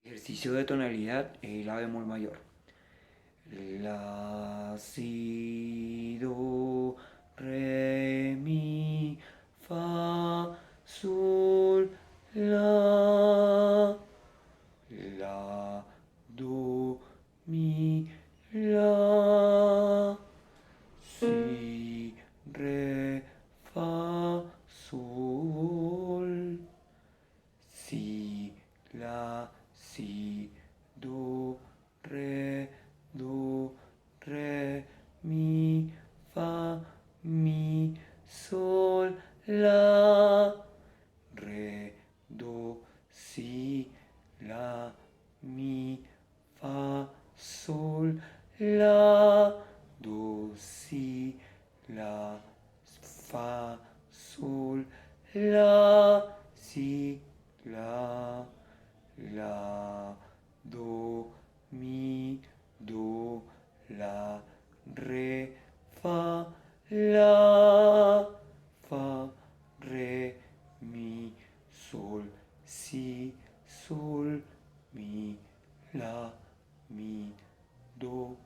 Ejercicio de tonalidad, la bemol mayor. La, si, do, re, mi, fa, sol, la, do, mi, la, si, re, fa, sol, si, la, si, do, re, mi, fa, mi, sol, la, re, do, si, la, mi, fa, sol, la, do, si, la, fa, sol, la, si, la, do, mi, do, la, re, fa, re, mi, sol, si, sol, mi, la, mi, do,